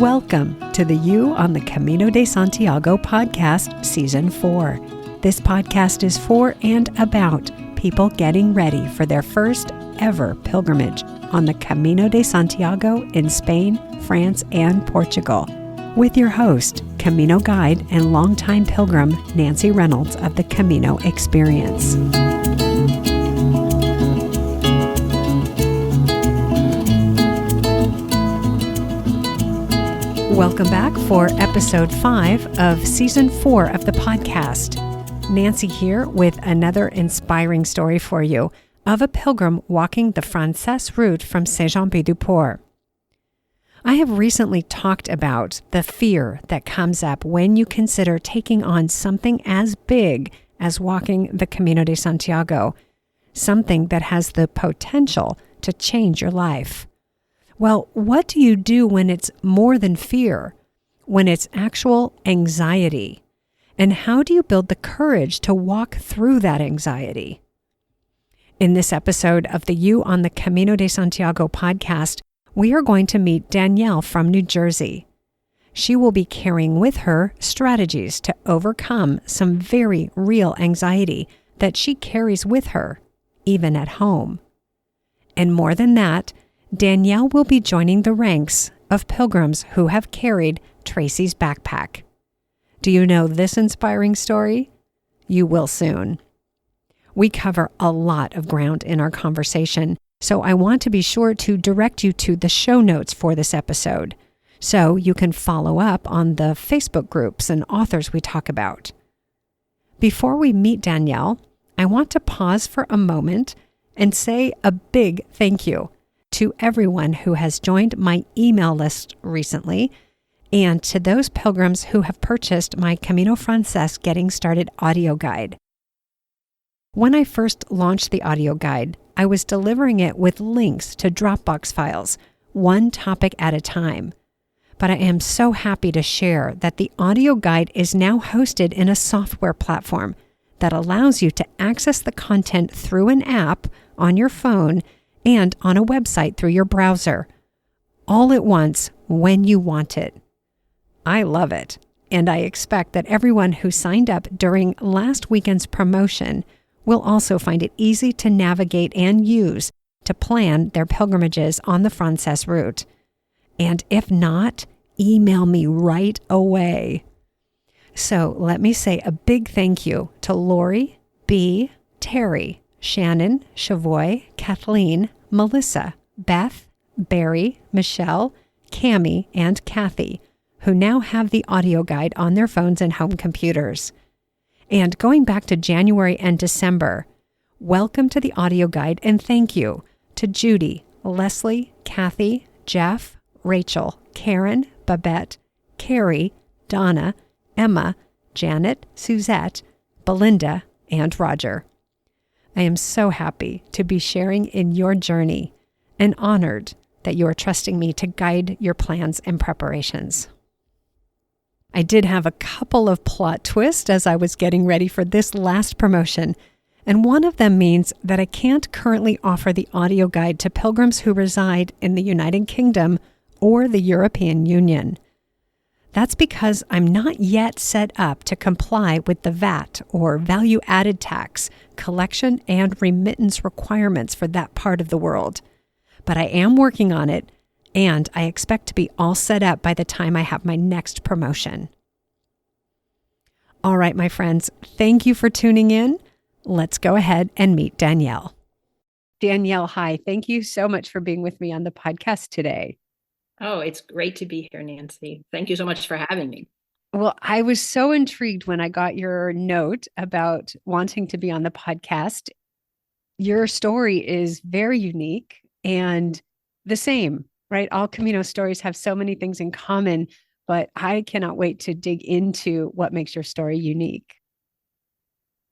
Welcome to the You on the Camino de Santiago podcast, Season 4. This podcast is for and about people getting ready for their first ever pilgrimage on the Camino de Santiago in Spain, France, and Portugal. With your host, Camino guide and longtime pilgrim, Nancy Reynolds of the Camino Experience. Welcome back for episode 5 of season 4 of the podcast. Nancy here with another inspiring story for you of a pilgrim walking the Francés route from Saint-Jean-Pied-du-Port. I have recently talked about the fear that comes up when you consider taking on something as big as walking the Camino de Santiago, something that has the potential to change your life. Well, what do you do when it's more than fear, when it's actual anxiety? And how do you build the courage to walk through that anxiety? In this episode of the You on the Camino de Santiago podcast, we are going to meet Danielle from New Jersey. She will be carrying with her strategies to overcome some very real anxiety that she carries with her, even at home. And more than that, Danielle will be joining the ranks of pilgrims who have carried TRACY'S backpack. Do you know this inspiring story? You will soon. We cover a lot of ground in our conversation, so I want to be sure to direct you to the show notes for this episode, so you can follow up on the Facebook groups and authors we talk about. Before we meet Danielle, I want to pause for a moment and say a big thank you to everyone who has joined my email list recently, and to those pilgrims who have purchased my Camino Francés Getting Started audio guide. When I first launched the audio guide, I was delivering it with links to Dropbox files, one topic at a time. But I am so happy to share that the audio guide is now hosted in a software platform that allows you to access the content through an app on your phone and on a website through your browser, all at once when you want it. I love it, and I expect that everyone who signed up during last weekend's promotion will also find it easy to navigate and use to plan their pilgrimages on the Francés route. And if not, email me right away. So let me say a big thank you to Lori, B, Terry, Shannon, Chavoy, Kathleen, Melissa, Beth, Barry, Michelle, Cammie, and Kathy, who now have the audio guide on their phones and home computers. And going back to January and December, welcome to the audio guide and thank you to Judy, Leslie, Kathy, Jeff, Rachel, Karen, Babette, Carrie, Donna, Emma, Janet, Suzette, Belinda, and Roger. I am so happy to be sharing in your journey and honored that you are trusting me to guide your plans and preparations. I did have a couple of plot twists as I was getting ready for this last promotion, and one of them means that I can't currently offer the audio guide to pilgrims who reside in the United Kingdom or the European Union. That's because I'm not yet set up to comply with the VAT or value-added tax collection and remittance requirements for that part of the world. But I am working on it, and I expect to be all set up by the time I have my next promotion. All right, my friends, thank you for tuning in. Let's go ahead and meet Danielle. Danielle, hi. Thank you so much for being with me on the podcast today. Oh, it's great to be here, Nancy. Thank you so much for having me. Well, I was so intrigued when I got your note about wanting to be on the podcast. Your story is very unique and the same, right? All Camino stories have so many things in common, but I cannot wait to dig into what makes your story unique.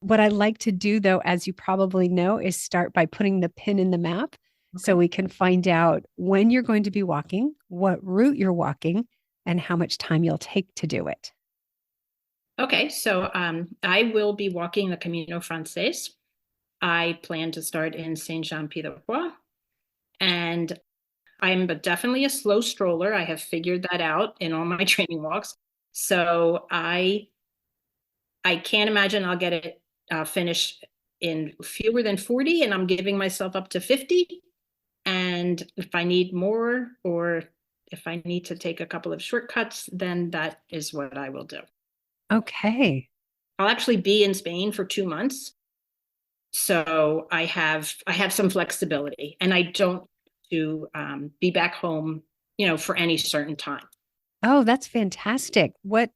What I like to do, though, as you probably know, is start by putting the pin in the map. So we can find out when you're going to be walking, what route you're walking, and how much time you'll take to do it. Okay, so I will be walking the Camino Francés. I plan to start in Saint-Jean-Pied-du-Port, and I'm definitely a slow stroller. I have figured that out in all my training walks. So I can't imagine I'll get it finished in fewer than 40, and I'm giving myself up to 50. And if I need more, or if I need to take a couple of shortcuts, then that is what I will do. Okay. I'll actually be in Spain for 2 months. So I have some flexibility, and I don't to be back home, for any certain time. Oh, that's fantastic. What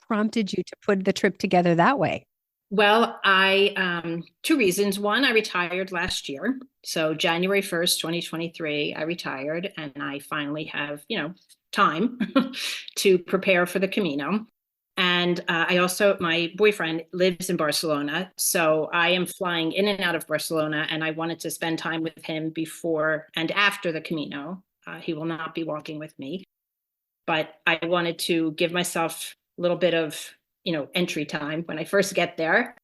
prompted you to put the trip together that way? Well, I two reasons. One, I retired last year. So January 1st, 2023, I retired, and I finally have, time to prepare for the Camino. And my boyfriend lives in Barcelona. So I am flying in and out of Barcelona, and I wanted to spend time with him before and after the Camino. He will not be walking with me, but I wanted to give myself a little bit of, entry time when I first get there,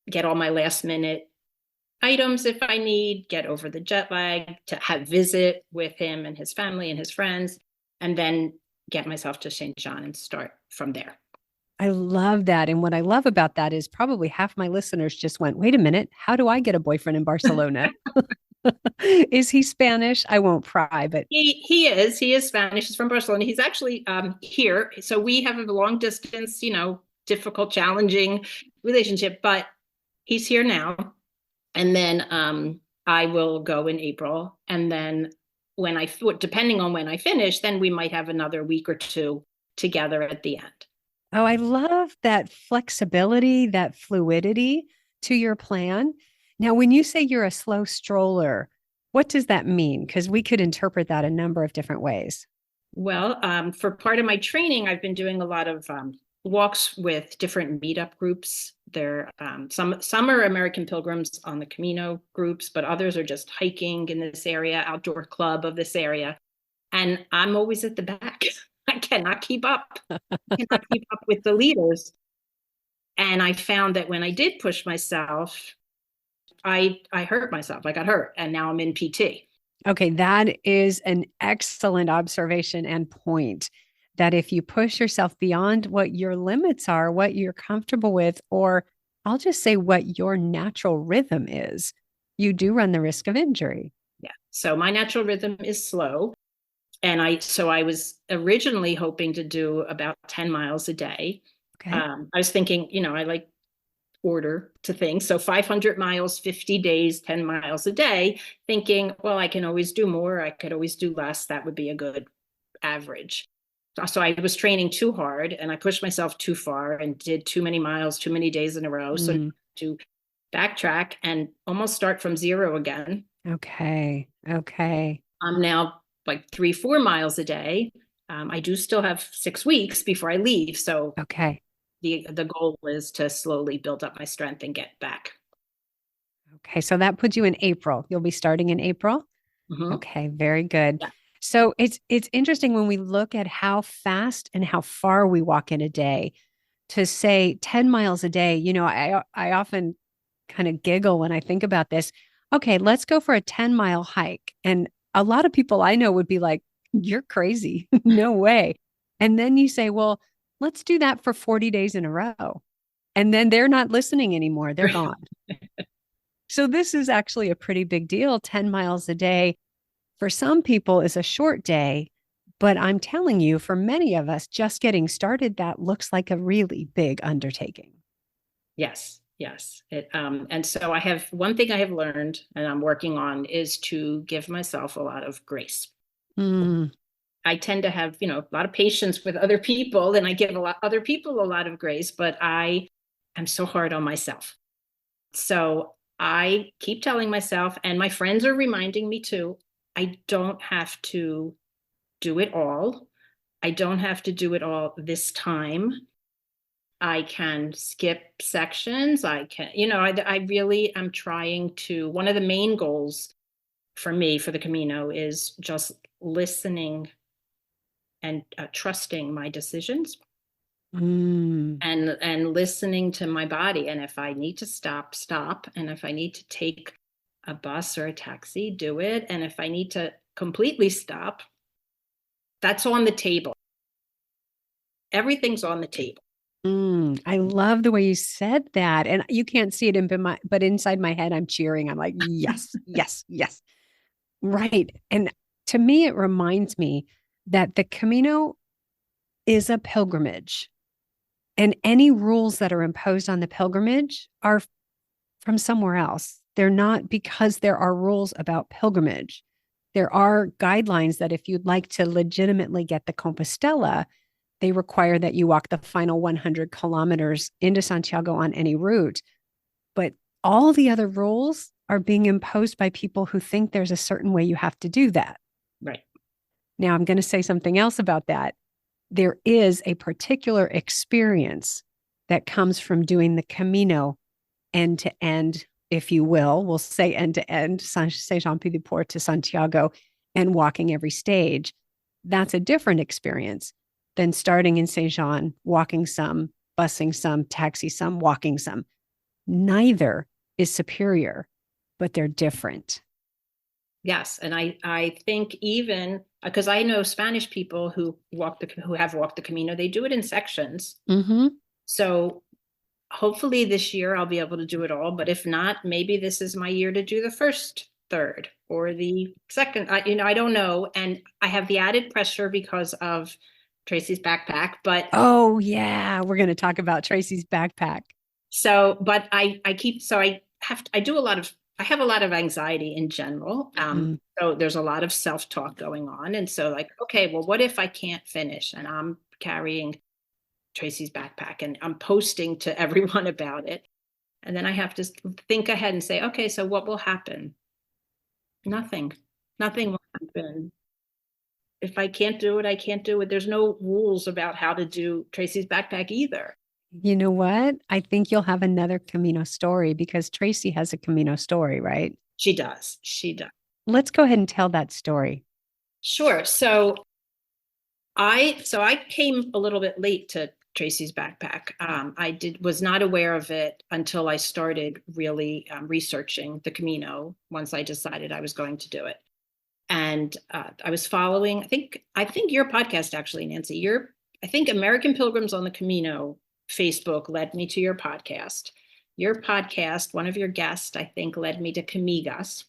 get all my last minute items if I need, get over the jet lag, to have visit with him and his family and his friends, and then get myself to St. John and start from there. I love that. And what I love about that is probably half my listeners just went, wait a minute, how do I get a boyfriend in Barcelona? Is he Spanish? I won't pry, but He is Spanish. He's from Barcelona. He's actually here. So we have a long distance, difficult, challenging relationship, but he's here now. And then I will go in April. And then depending on when I finish, then we might have another week or two together at the end. oh, I love that flexibility, that fluidity to your plan. Now, when you say you're a slow stroller, what does that mean? Because we could interpret that a number of different ways. Well, for part of my training, I've been doing a lot of walks with different meetup groups. There, some are American pilgrims on the Camino groups, but others are just hiking in this area, outdoor club of this area. And I'm always at the back. I cannot keep up. I cannot keep up with the leaders. And I found that when I did push myself, I hurt myself. I got hurt, and now I'm in PT. Okay, that is an excellent observation and point that if you push yourself beyond what your limits are, what you're comfortable with, or I'll just say what your natural rhythm is, you do run the risk of injury. Yeah. So my natural rhythm is slow. And I was originally hoping to do about 10 miles a day. Okay. I was thinking, I like order to things. So 500 miles, 50 days, 10 miles a day, thinking, well, I can always do more. I could always do less. That would be a good average. So I was training too hard, and I pushed myself too far and did too many miles, too many days in a row. So to backtrack and almost start from zero again. Okay. Okay. I'm now like 3-4 miles a day. I do still have 6 weeks before I leave. So Okay. the goal is to slowly build up my strength and get back. Okay. So that puts you in April. You'll be starting in April. Mm-hmm. Okay. Very good. Yeah. So it's interesting when we look at how fast and how far we walk in a day to say 10 miles a day. I often kind of giggle when I think about this. Okay, let's go for a 10-mile hike. And a lot of people I know would be like, you're crazy. No way. And then you say, well, let's do that for 40 days in a row. And then they're not listening anymore. They're gone. So this is actually a pretty big deal. 10 miles a day for some people is a short day. But I'm telling you, for many of us, just getting started, that looks like a really big undertaking. Yes. And so I have one thing I have learned and I'm working on is to give myself a lot of grace. Mm. I tend to have, a lot of patience with other people, and I give other people a lot of grace, but I am so hard on myself. So I keep telling myself, and my friends are reminding me too, I don't have to do it all. I don't have to do it all this time. I can skip sections. I can, I really am trying to, one of the main goals for me for the Camino is just listening and trusting my decisions and listening to my body. And if I need to stop. And if I need to take a bus or a taxi, do it. And if I need to completely stop, that's on the table. Everything's on the table. I love the way you said that. And you can't see it but inside my head, I'm cheering. I'm like, yes, yes, yes. Right. And to me, it reminds me that the Camino is a pilgrimage. And any rules that are imposed on the pilgrimage are from somewhere else. They're not because there are rules about pilgrimage. There are guidelines that if you'd like to legitimately get the Compostela, they require that you walk the final 100 kilometers into Santiago on any route. But all the other rules are being imposed by people who think there's a certain way you have to do that. Right. Now, I'm going to say something else about that. There is a particular experience that comes from doing the Camino end to end, if you will. We'll say end to end, Saint-Jean-Pied-de-Port to Santiago, and walking every stage. That's a different experience than starting in Saint Jean, walking some, busing some, taxi some, walking some. Neither is superior, but they're different. Yes. And I think even because I know Spanish people who have walked the Camino, they do it in sections. Mm-hmm. So hopefully this year I'll be able to do it all. But if not, maybe this is my year to do the first third or the second. I don't know. And I have the added pressure because of Tracy's backpack. But oh yeah, we're going to talk about Tracy's backpack. So, but I have a lot of anxiety in general. So there's a lot of self-talk going on. And so like, okay, well, what if I can't finish and I'm carrying Tracy's backpack and I'm posting to everyone about it. And then I have to think ahead and say, okay, so what will happen? Nothing will happen. If I can't do it, I can't do it. There's no rules about how to do Tracy's backpack either. You know what? I think you'll have another Camino story because Tracy has a Camino story, right? She does. She does. Let's go ahead and tell that story. Sure. So I came a little bit late to Tracy's backpack. I was not aware of it until I started really researching the Camino once I decided I was going to do it. And I was following, I think your podcast actually, Nancy, I think American Pilgrims on the Camino Facebook led me to your podcast. Your podcast, one of your guests, I think, led me to Camigas.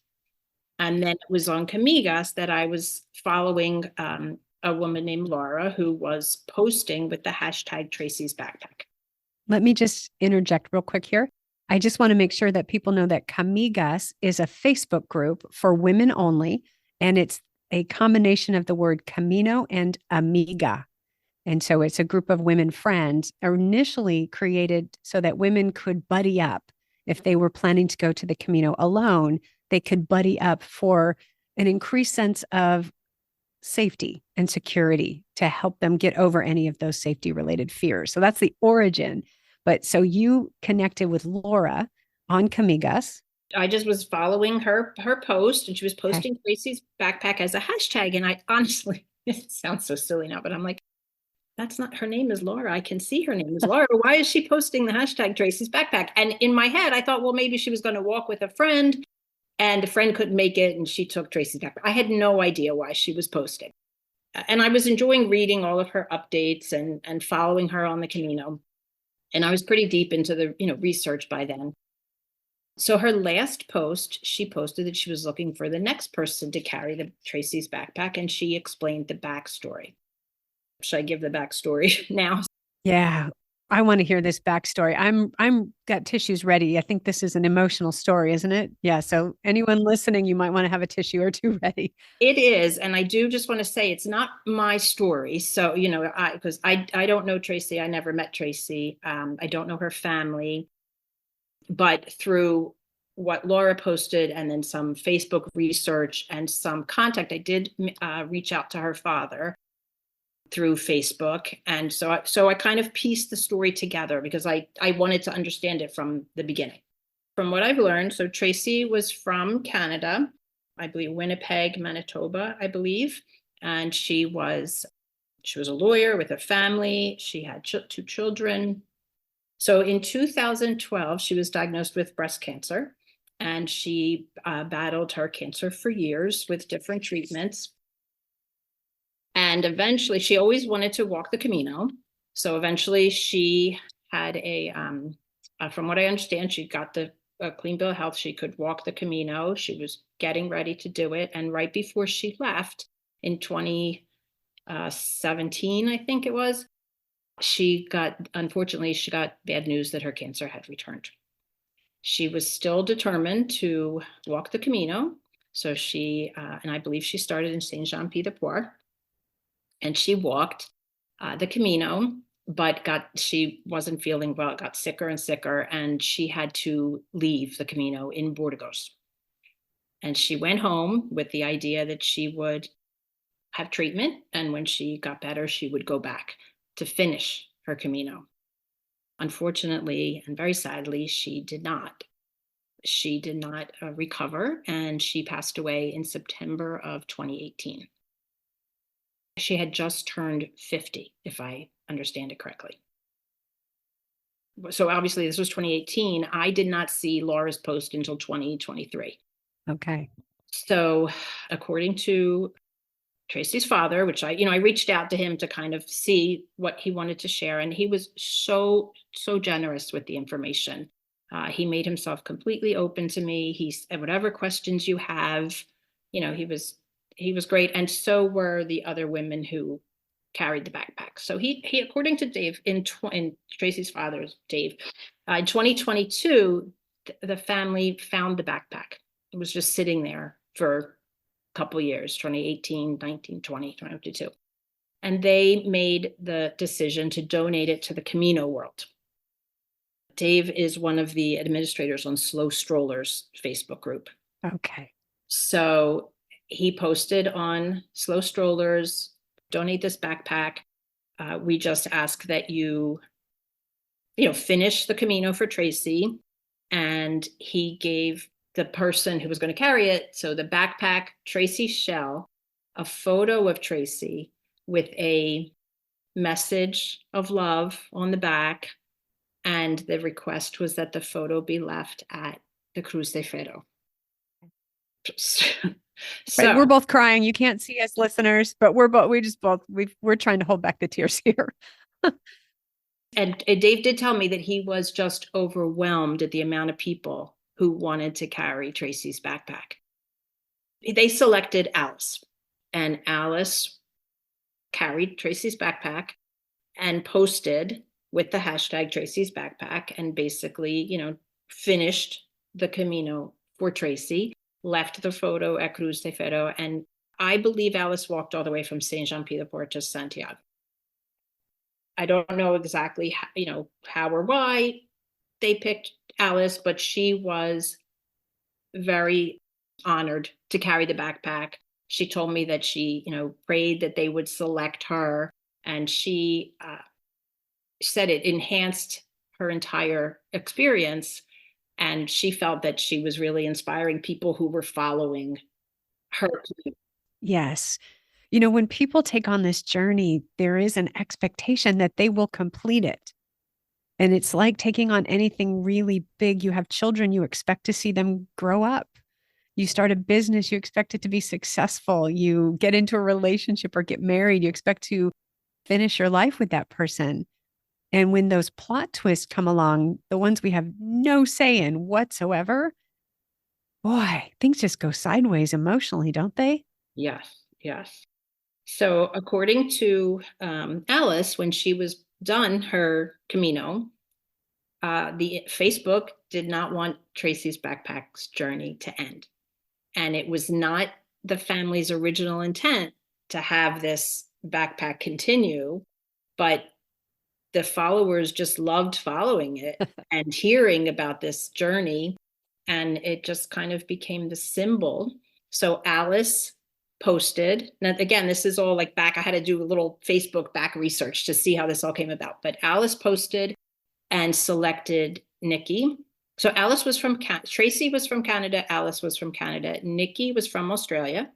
And then it was on Camigas that I was following a woman named Laura who was posting with the hashtag Tracy's backpack. Let me just interject real quick here. I just want to make sure that people know that Camigas is a Facebook group for women only, and it's a combination of the word Camino and amiga. And so it's a group of women friends initially created so that women could buddy up. If they were planning to go to the Camino alone, they could buddy up for an increased sense of safety and security to help them get over any of those safety related fears. So that's the origin. But so you connected with Laura on Camigas. I just was following her post, and she was posting Tracy's backpack as a hashtag. And I honestly, it sounds so silly now, but I'm like, that's not, her name is Laura. I can see her name is Laura. Why is she posting the hashtag Tracy's backpack? And in my head, I thought, well, maybe she was going to walk with a friend and a friend couldn't make it. And she took Tracy's backpack. I had no idea why she was posting. And I was enjoying reading all of her updates and following her on the Camino. And I was pretty deep into the, research by then. So her last post, she posted that she was looking for the next person to carry the Tracy's backpack. And she explained the backstory. Should I give the backstory now? Yeah, I want to hear this backstory. I'm got tissues ready. I think this is an emotional story, isn't it? Yeah. So anyone listening, you might want to have a tissue or two ready. It is, and I do just want to say it's not my story. So because I don't know Tracy. I never met Tracy. I don't know her family, but through what Laura posted and then some Facebook research and some contact, I did reach out to her father through Facebook. And so I kind of pieced the story together because I wanted to understand it from the beginning. From what I've learned, so Tracy was from Canada, I believe Winnipeg, Manitoba, I believe. And she was a lawyer with a family. She had two children. So in 2012, she was diagnosed with breast cancer. and she battled her cancer for years with different treatments. And eventually, she always wanted to walk the Camino. So eventually, she had from what I understand, she got the clean bill of health. She could walk the Camino. She was getting ready to do it. And right before she left in 2017, I think it was, unfortunately, she got bad news that her cancer had returned. She was still determined to walk the Camino. So and I believe she started in Saint-Jean-Pied-de-Port, and she walked the Camino, but she wasn't feeling well, got sicker and sicker, and she had to leave the Camino in Burgos. And she went home with the idea that she would have treatment, and when she got better, she would go back to finish her Camino. Unfortunately, and very sadly, she did not. She did not recover, and she passed away in September of 2018. She had just turned 50, if I understand it correctly. So obviously this was 2018. I did not see Laura's post until 2023. Okay. So according to Tracy's father, which I reached out to him to kind of see what he wanted to share, and he was so generous with the information. He made himself completely open to me. He said, whatever questions you have, he was great. And so were the other women who carried the backpack. So he according to Dave, in Tracy's father's Dave, in 2022, the family found the backpack. It was just sitting there for a couple of years, 2018, 19, 20, 2022. And they made the decision to donate it to the Camino World. Dave is one of the administrators on Slow Strollers Facebook group. Okay. So he posted on Slow Strollers, donate this backpack. We just ask that you finish the Camino for Tracy. And he gave the person who was going to carry it, so the backpack, Tracy's shell, a photo of Tracy with a message of love on the back. And the request was that the photo be left at the Cruz de Ferro. So right, we're both crying. You can't see us, listeners, but we're trying to hold back the tears here. And Dave did tell me that he was just overwhelmed at the amount of people who wanted to carry Tracy's backpack. They selected Alice, and Alice carried Tracy's backpack and posted with the hashtag Tracy's backpack, and basically, finished the Camino for Tracy, left the photo at Cruz de Ferro, and I believe Alice walked all the way from Saint-Jean-Pied-de-Port to Santiago. I don't know exactly how or why they picked Alice, but she was very honored to carry the backpack. She told me that she, prayed that they would select her, and she said it enhanced her entire experience. And she felt that she was really inspiring people who were following her. Yes. When people take on this journey, there is an expectation that they will complete it. And it's like taking on anything really big. You have children, you expect to see them grow up. You start a business, you expect it to be successful. You get into a relationship or get married, you expect to finish your life with that person. And when those plot twists come along, the ones we have no say in whatsoever, boy, things just go sideways emotionally, don't they? Yes, yes. So according to Alice, when she was done her Camino, the Facebook did not want Tracy's backpack's journey to end. And it was not the family's original intent to have this backpack continue, but the followers just loved following it and hearing about this journey. And it just kind of became the symbol. So Alice posted, now again, this is all like back, I had to do a little Facebook back research to see how this all came about, but Alice posted and selected Nikki. So Alice was from Tracy was from Canada, Alice was from Canada, Nikki was from Australia.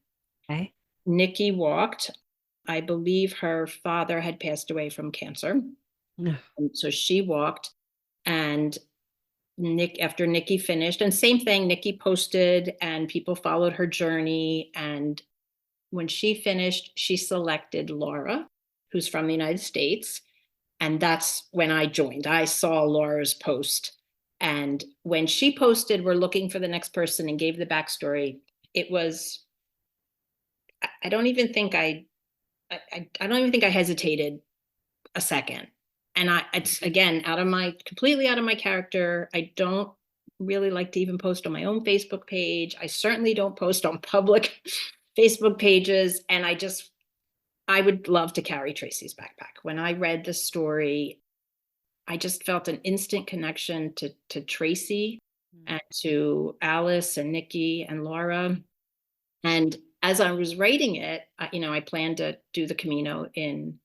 Okay. Nikki walked. I believe her father had passed away from cancer. And so she walked, and after Nikki finished, and same thing, Nikki posted and people followed her journey. And when she finished, she selected Laura, who's from the United States. And that's when I joined. I saw Laura's post. And when she posted, we're looking for the next person and gave the backstory, it was, I don't even think I don't even think I hesitated a second. And it's again, completely out of my character. I don't really like to even post on my own Facebook page. I certainly don't post on public Facebook pages. And I would love to carry Tracy's backpack. When I read the story, I just felt an instant connection to Tracy and to Alice and Nikki and Laura. And as I was writing it, I planned to do the Camino in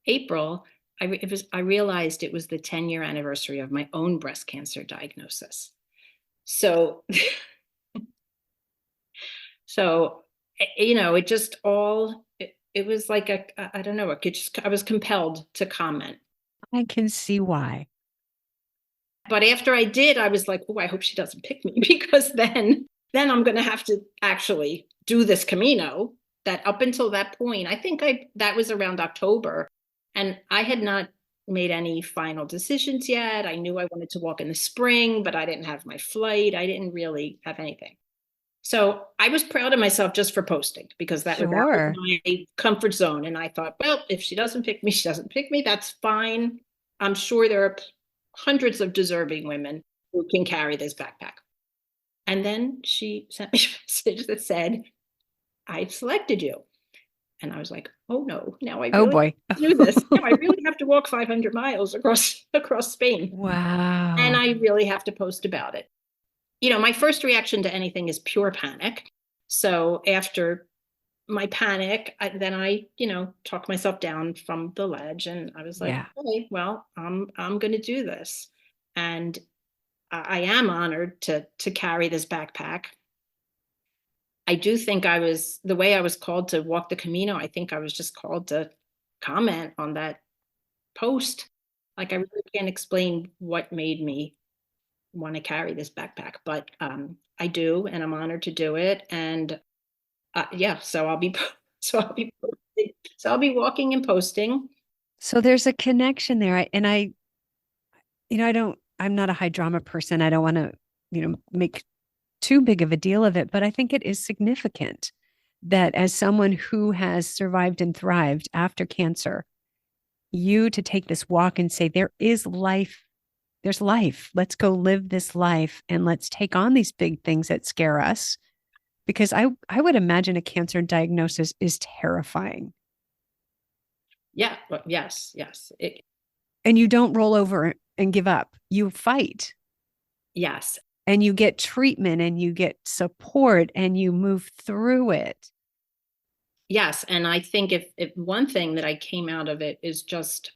April. I realized it was the 10-year anniversary of my own breast cancer diagnosis. So, it just it was like I don't know, I was compelled to comment. I can see why. But after I did, I was like, oh, I hope she doesn't pick me, because then I'm going to have to actually do this Camino. That up until that point, I think that was around October, and I had not made any final decisions yet. I knew I wanted to walk in the spring, but I didn't have my flight. I didn't really have anything. So I was proud of myself just for posting, because that was my comfort zone. And I thought, well, if she doesn't pick me, she doesn't pick me. That's fine. I'm sure there are hundreds of deserving women who can carry this backpack. And then she sent me a message that said, I've selected you. And I was like, oh no, now I really have to do this. Now I really have to walk 500 miles across Spain. Wow. And I really have to post about it. My first reaction to anything is pure panic. So after my panic, then I talked myself down from the ledge, and I was like, okay, well, I'm going to do this. And I am honored to carry this backpack. I do think the way I was called to walk the Camino, I think I was just called to comment on that post. Like, I really can't explain what made me want to carry this backpack, but I do, and I'm honored to do it. And so I'll be walking and posting. So there's a connection there. I'm not a high drama person. I don't want to, make too big of a deal of it, but I think it is significant that as someone who has survived and thrived after cancer, you to take this walk and say, there is life. There's life. Let's go live this life, and let's take on these big things that scare us. Because I would imagine a cancer diagnosis is terrifying. Yeah. Yes. And you don't roll over and give up. You fight. Yes. And you get treatment, and you get support, and you move through it. Yes. And I think if one thing that I came out of it is just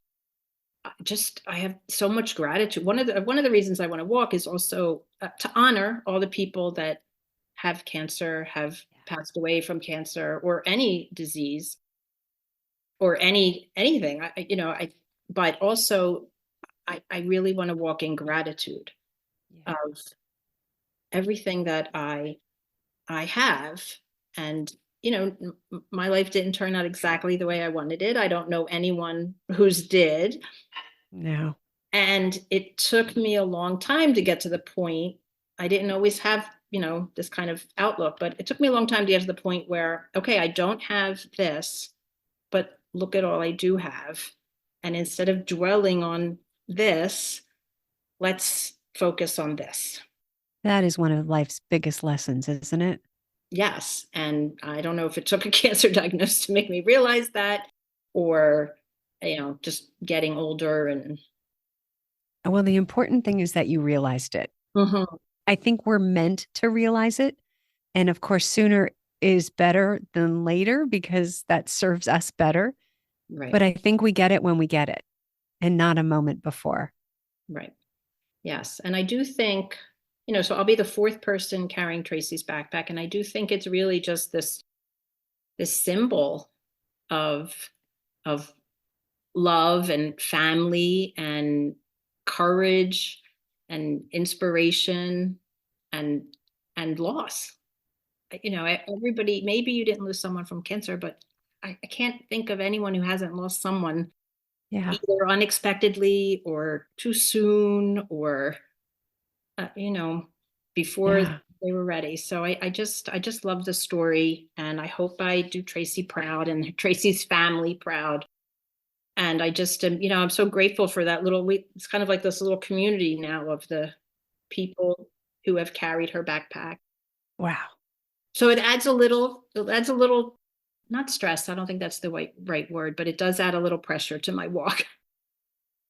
I have so much gratitude. One of the reasons I want to walk is also to honor all the people that have cancer, have passed away from cancer, or any disease, or anything. But also I really want to walk in gratitude of everything that I have. And my life didn't turn out exactly the way I wanted it. I don't know anyone whose did. No. And it took me a long time to get to the point. I didn't always have, this kind of outlook, but it took me a long time to get to the point where, okay, I don't have this, but look at all I do have. And instead of dwelling on this, let's focus on this. That is one of life's biggest lessons, isn't it? Yes. And I don't know if it took a cancer diagnosis to make me realize that, or, just getting older. And well, the important thing is that you realized it. Mm-hmm. I think we're meant to realize it. And of course, sooner is better than later, because that serves us better. Right. But I think we get it when we get it, and not a moment before. Right. Yes. And I do think, so I'll be the fourth person carrying Tracy's backpack. And I do think it's really just this symbol of love and family and courage and inspiration and loss. Everybody, maybe you didn't lose someone from cancer, but I can't think of anyone who hasn't lost someone Yeah. either unexpectedly or too soon or, before Yeah. they were ready. So I just love the story, and I hope I do Tracy proud and Tracy's family proud. And I just am, I'm so grateful for that it's kind of like this little community now of the people who have carried her backpack. Wow. So it adds a little, not stress. I don't think that's the right word, but it does add a little pressure to my walk.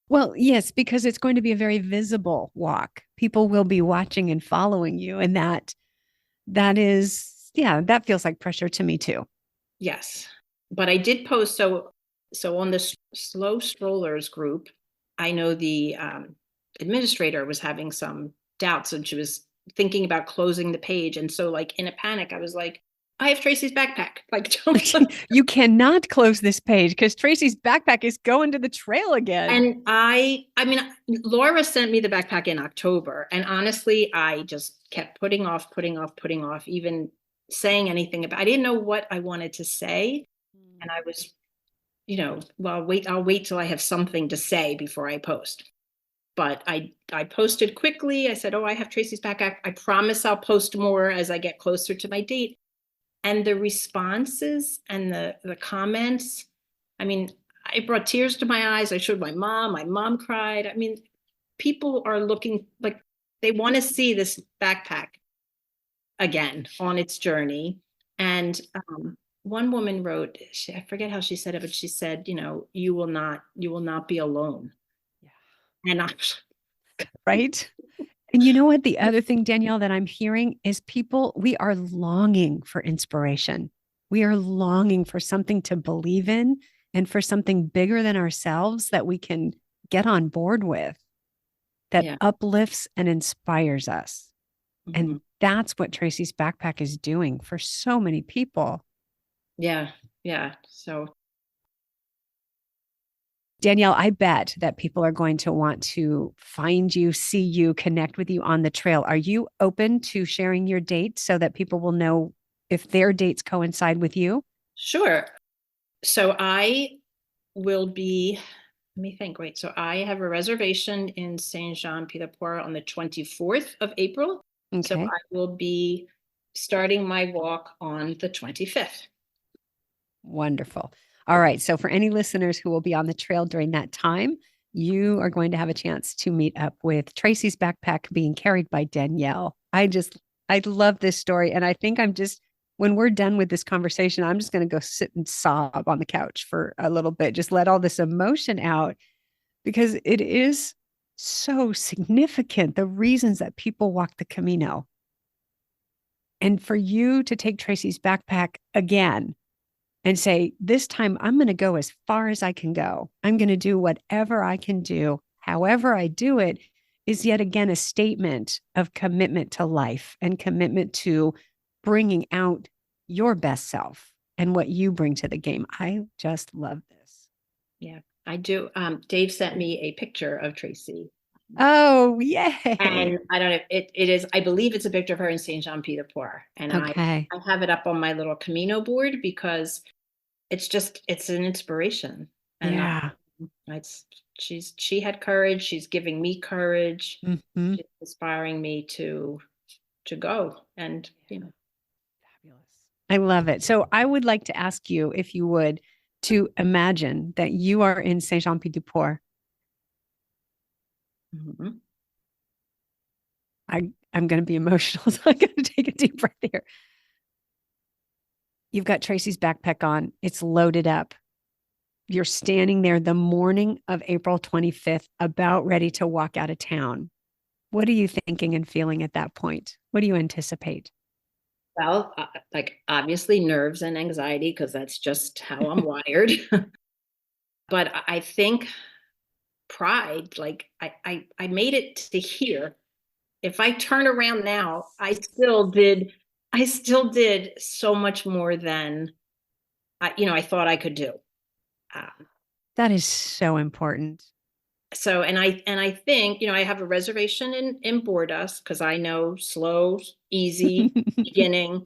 Well, yes, because it's going to be a very visible walk. People will be watching and following you. And that is, yeah, that feels like pressure to me too. Yes. But I did post, so on the slow strollers group, I know the administrator was having some doubts, and she was thinking about closing the page. And so, like, in a panic, I was like, I have Tracy's backpack. Like, don't. You cannot close this page because Tracy's backpack is going to the trail again. And I mean, Laura sent me the backpack in October, and honestly, I just kept putting off, even saying anything about. I didn't know what I wanted to say, and I was, well, I'll wait till I have something to say before I post. But I posted quickly. I said, "Oh, I have Tracy's backpack. I promise I'll post more as I get closer to my date." And the responses and the comments, I mean, I brought tears to my eyes. I showed my mom. My mom cried. I mean, people are looking, like, they want to see this backpack again on its journey. And one woman wrote, I forget how she said it, but she said, you will not be alone. Yeah. And I, Right. And you know what? The other thing, Danielle, that I'm hearing is we are longing for inspiration. We are longing for something to believe in and for something bigger than ourselves that we can get on board with, that yeah. uplifts and inspires us. Mhm. And that's what Tracy's backpack is doing for so many people. Yeah. Yeah. So Danielle, I bet that people are going to want to find you, see you, connect with you on the trail. Are you open to sharing your date so that people will know if their dates coincide with you? sure. So I will be, let me think. Wait, so I have a reservation in Saint Jean Pied de Port on the 24th of April. So Okay. I will be starting my walk on the 25th. Wonderful. All right. So, for any listeners who will be on the trail during that time, you are going to have a chance to meet up with Tracy's backpack being carried by Danielle. I love this story. And I think when we're done with this conversation, I'm just going to go sit and sob on the couch for a little bit, just let all this emotion out because it is so significant. The reasons that people walk the Camino. And for you to take Tracy's backpack again and say, this time I'm going to go as far as I can go. I'm going to do whatever I can do. However, I do it is yet again a statement of commitment to life and commitment to bringing out your best self and what you bring to the game. I just love this. Yeah, I do. Dave sent me a picture of Tracy. Oh, yay. And I don't know, it is, I believe it's a picture of her in Saint Jean Pied de Port. And Okay. I have it up on my little Camino board because it's an inspiration. And Yeah. she had courage. She's giving me courage. Mm-hmm. She's inspiring me to go. And, Fabulous. I love it. So I would like to ask you, if you would, to imagine that you are in Saint Jean Pied de Port. Mhm. I'm going to be emotional, so I'm going to take a deep breath here. You've got Tracy's backpack on. It's loaded up. You're standing there the morning of April 25th, about ready to walk out of town. What are you thinking and feeling at that point? What do you anticipate? Well, like, obviously nerves and anxiety, because that's just how I'm wired. But I think pride, like, I made it to here. If I turn around now, I still did so much more than I thought I could do. Um, That is so important. So, and I think, I have a reservation in Bordas because I know slow, easy beginning.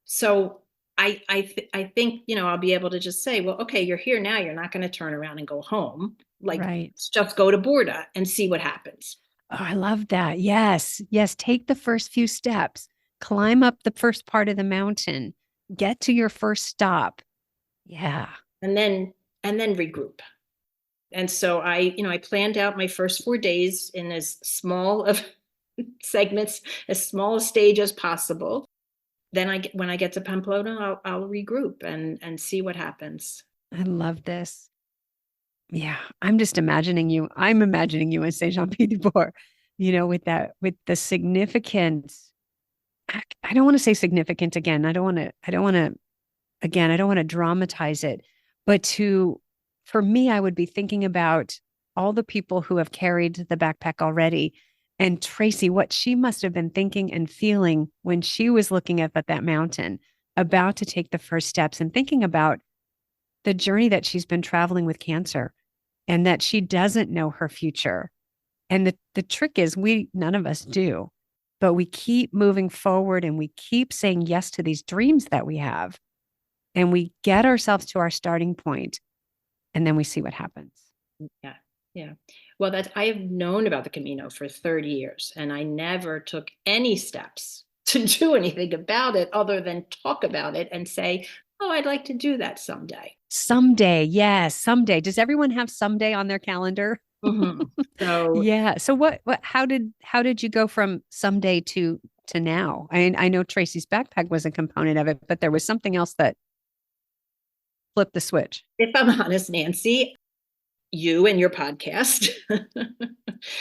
So I think, I'll be able to just say, well, okay, you're here now. You're not going to turn around and go home. Like, Right. just go to Borda and see what happens. Oh, I love that. Yes. Yes. Take the first few steps, climb up the first part of the mountain, get to your first stop. Yeah. And then regroup. And so I planned out my first 4 days in as small of segments, as small a stage as possible. Then when I get to Pamplona, I'll regroup and see what happens. I love this. Yeah. I'm just imagining you. I'm imagining you in Saint Jean Pied de Port, with that, with the significance. I don't want to say significant again. I don't want to dramatize it, but for me, I would be thinking about all the people who have carried the backpack already. And Tracy, what she must have been thinking and feeling when she was looking up at that mountain, about to take the first steps and thinking about the journey that she's been traveling with cancer and that she doesn't know her future. And the trick is none of us do, but we keep moving forward and we keep saying yes to these dreams that we have. And we get ourselves to our starting point and then we see what happens. Yeah. Yeah. Well, I have known about the Camino for 30 years, and I never took any steps to do anything about it other than talk about it and say, oh, I'd like to do that someday. Someday. Yes. Someday. Does everyone have someday on their calendar? So Yeah. So how did you go from someday to now? I know Tracy's backpack was a component of it, but there was something else that flipped the switch. if I'm honest, Nancy, you and your podcast.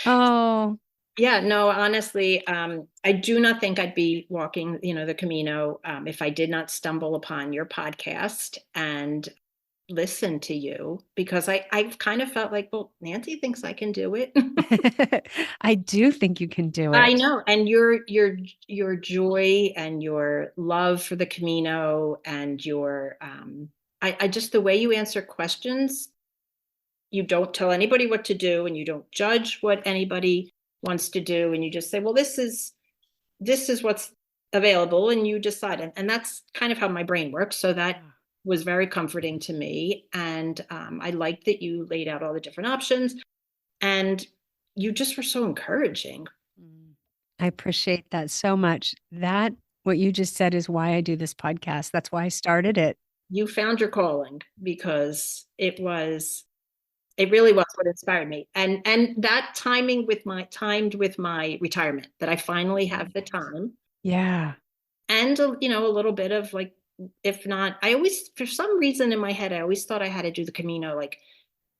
Oh, Yeah, no, honestly, I do not think I'd be walking, the Camino, if I did not stumble upon your podcast and listen to you, because I've kind of felt like, well, Nancy thinks I can do it. I do think you can do I it. know, and your joy and your love for the Camino and your I just the way you answer questions, you don't tell anybody what to do and you don't judge what anybody wants to do, and you just say, well, this is what's available, and you decide. And that's kind of how my brain works. So that was very comforting to me. And I liked that you laid out all the different options, and you just were so encouraging. I appreciate that so much. That what you just said is why I do this podcast. That's why I started it. You found your calling, because it really was what inspired me. And that timed with my retirement, that I finally have the time. Yeah. And a little bit of like, if not, I always, for some reason in my head, I always thought I had to do the Camino like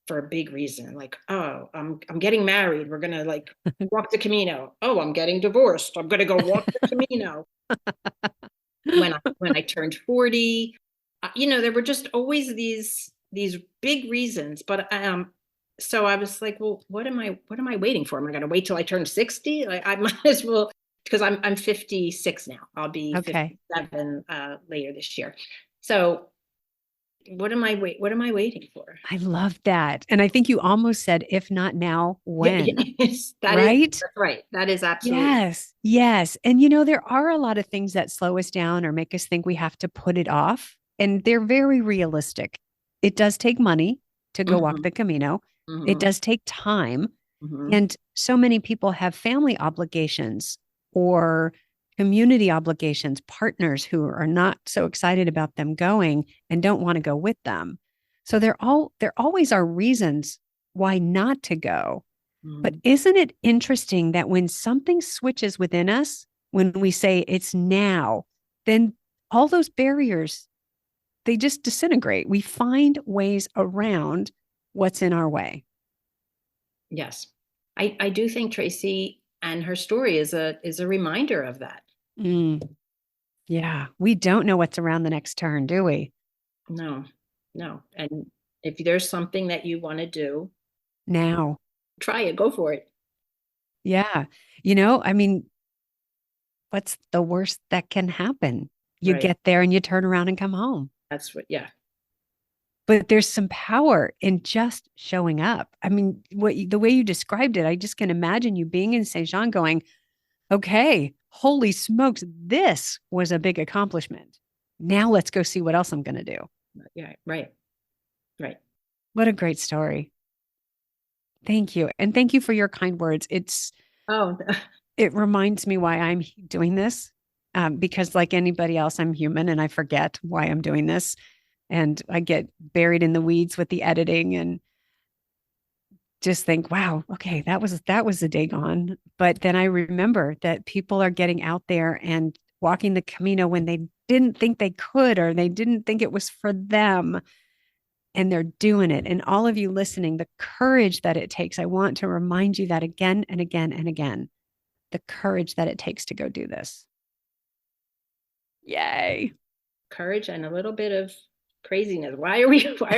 for a big reason, like, oh, I'm getting married, we're gonna like walk the Camino. Oh, I'm getting divorced, I'm gonna go walk the Camino. When I turned 40, there were just always these big reasons. But so I was like, well, what am I waiting for? Am I going to wait till I turn 60? Like, I might as well, because I'm 56 now. I'll be Okay. 57 later this year. So what am I waiting for? I love that. And I think you almost said, if not now, when? Yes, Right? that's right. That is absolutely. Yes. Yes. And there are a lot of things that slow us down or make us think we have to put it off. And they're very realistic. It does take money to go walk Mhm, the Camino. It mhm, does take time. mhm. And so many people have family obligations or community obligations, partners who are not so excited about them going and don't want to go with them. So there always are reasons why not to go. But Mhm. isn't it interesting that when something switches within us, when we say it's now, then all those barriers, they just disintegrate. We find ways around what's in our way. Yes. I do think Tracy and her story is a reminder of that. Mm, yeah, we don't know what's around the next turn, do we? No, no. And if there's something that you want to do, Now. try it, go for it. Yeah. What's the worst that can happen? You Right. get there and you turn around and come home. That's what, yeah. but there's some power in just showing up. I mean, the way you described it, I just can imagine you being in Saint Jean going, okay, holy smokes, this was a big accomplishment. Now let's go see what else I'm going to do. Yeah, right. Right. What a great story. Thank you. And thank you for your kind words. Oh, It reminds me why I'm doing this. Because like anybody else, I'm human and I forget why I'm doing this. And I get buried in the weeds with the editing and just think, wow, okay, that was a day gone. But then I remember that people are getting out there and walking the Camino when they didn't think they could, or they didn't think it was for them. And they're doing it. And all of you listening, the courage that it takes, I want to remind you that again and again and again, the courage that it takes to go do this. Yay. courage and a little bit of craziness. Why are we doing this?